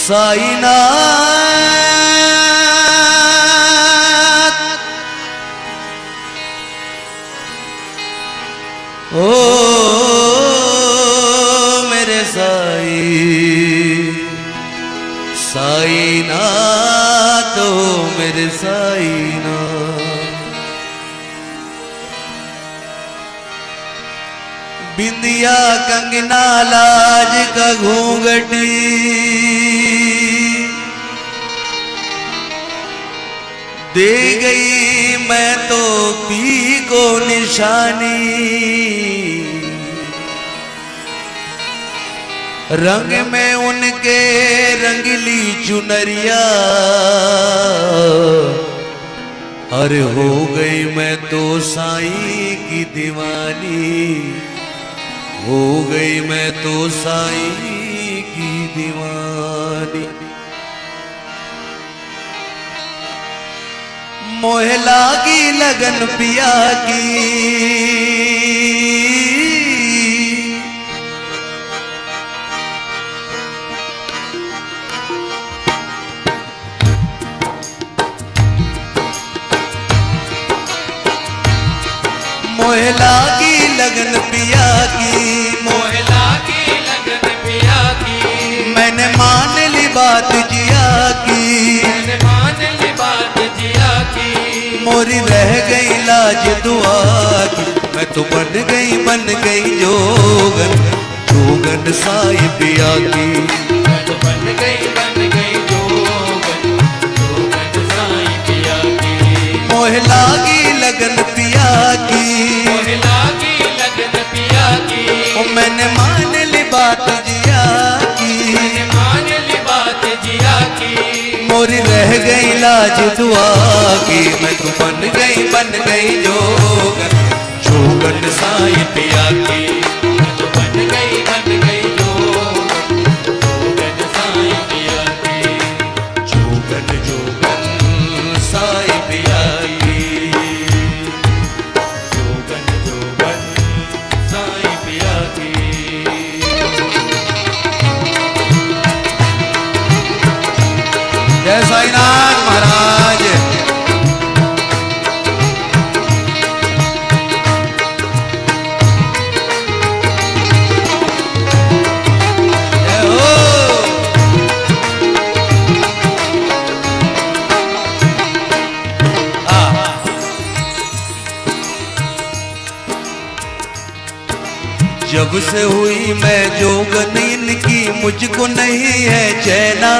साईनाथ ओ मेरे साई, साईनाथ ओ मेरे साईनाथ। बिंदिया कंगना लाज का घूंघटी दे गई मैं तो पी को निशानी। रंग में उनके रंगली चुनरिया अरे हो गई मैं तो साईं की दीवानी। हो गई मैं तो साईं की दीवानी। मोह लागी लगन पिया की मोह लागी लगन पिया की। मोह लागी लगन पिया की। मैंने मान ली बात जिया की। मैंने मान ली बात जिया की। मोरी रह गई लाज दुआ की। मैं तो बन गई जोगन जोगन साई पिया की। मैं तो बन गई जोगन जोगन साई पिया की। मोह लागी लगन पिया की। मोह लागी लगन पिया की। ओ मैंने मान ली बात जिया की। मैंने मान ली बात जिया की। मोरी रह गई लाज दुआ की। मैं तो बन गई जोगन जोगन साई पिया की। मैं तो बन गई जोगन जोगन साई पिया की। जोगन जोगन साई पिया की। जोगन जोगन साई पिया की। जय साईनाथ महाराज। जय हो। जब से हुई मैं जोगनीन की मुझको नहीं है चैना।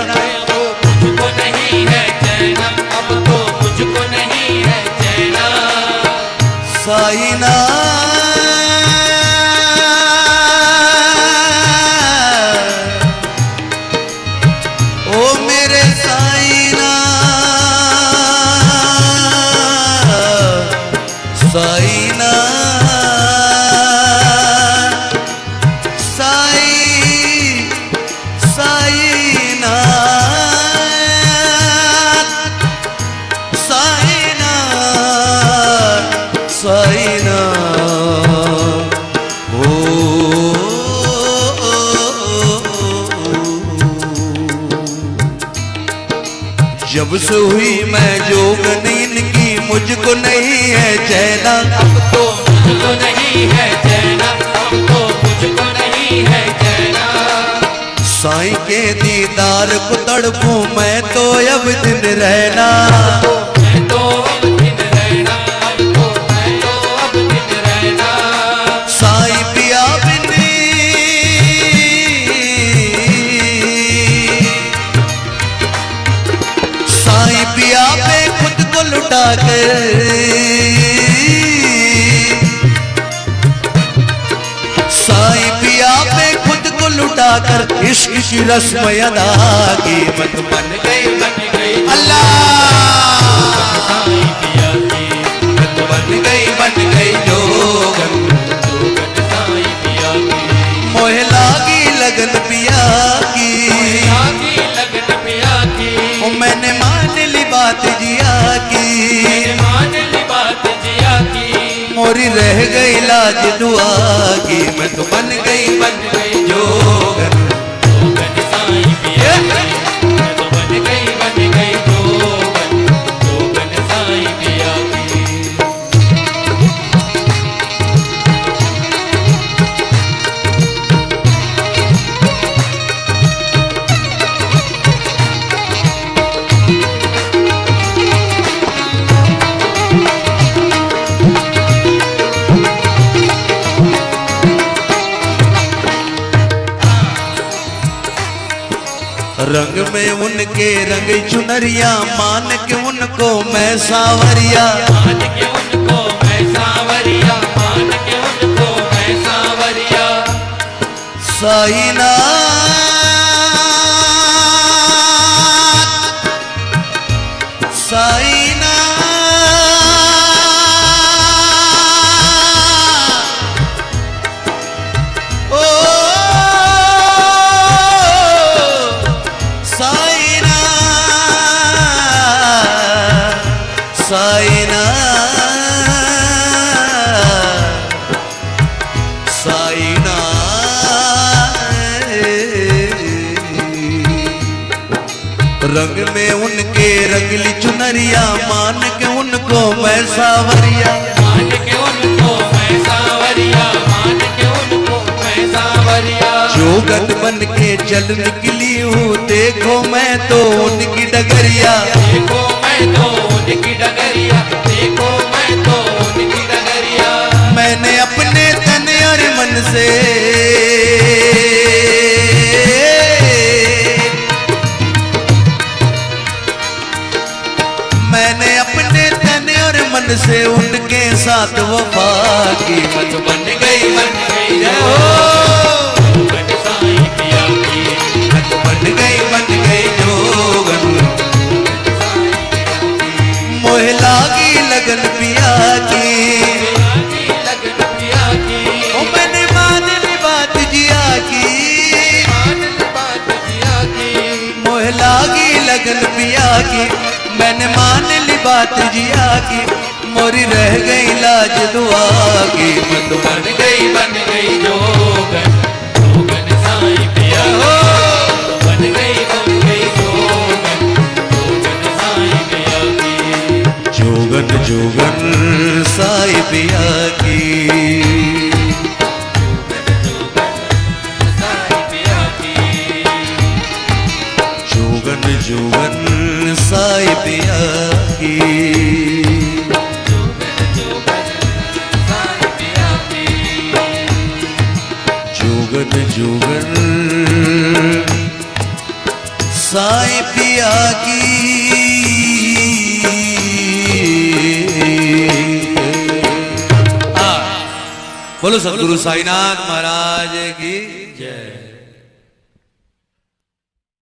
मुझको नहीं है चैना। अब तो मुझको नहीं है चैना। साईनाथ ओ मेरे साईनाथ। साईनाथ साईनाथ साईनाथ ओ जब से हुई मैं जोगनीन की मुझको नहीं है चैना। अब तो मुझको नहीं है चैना। अब तो मुझको नहीं है चैना। साईं के दीदार को तड़पूं मैं तो अब दिन रहना। मैं तो अब दिन रहना। अब तो मैं तो अब दिन रहना। साईं पिया बिनी साईं पिया पे खुद को लुटा कर साईं पिया पिया पे खुद को लुटा कर इश्क की रस्म अदा की। मैं तो बन गई अल्लाह, साईं पिया की, मैं तो बन गई जोगन, साईं पिया की, मोह लागी लगन पिया की। लागी लगन पिया की, ओ मैंने मान ली बात जिया की, मान ली बात जिया की, मोरी रह गई लाज दुआ की। मैं तो बन गई जोगन, जोगन साईं पिया की, मैं तो बन गई जोगन, जोगन साईं पिया की। रंग में उनके रंग चुनरिया, मान के उनको मैं सावरिया, मान के उनको मैं सावरिया, मान के उनको मैं सावरिया। साईनाथ साईनाथ ओ रंग में उनके रंगली चुनरिया, मान के उनको मैं सावरिया, मान के उनको मैं सावरिया, मान के उनको मैं सावरिया। जोगन बन के चल निकली हूँ, देखो मैं तो उनकी डगरिया, देखो मैं तो उनकी डगरिया, देखो मैं तो उनकी डगरिया। मैंने अपने तन और मन से मैंने अपने तन और मन से उनके साथ वफा की। मैं तो बन गई जय हो, जोगन साईं पिया की, मैं तो बन गई जोगन, मोह लागी लगन पिया की। लागी लगन पिया की, ओ मैंने मान ली बात जिया की, मान ली बात जिया की, मोह लागी लगन पिया की। मैंने मान ली बात जिया की, मोरी रह गई लाज दुआ की। मैं तो बन गई जोगन, जोगन साईं पिया की, बन गई जोगन, जोगन साईं पिया की। जोगन जोगन साई पिया की, जोगन जोगन साई पिया की। जोगन जोगन साई पिया की। बोलो सतगुरु साईनाथ महाराज की जय।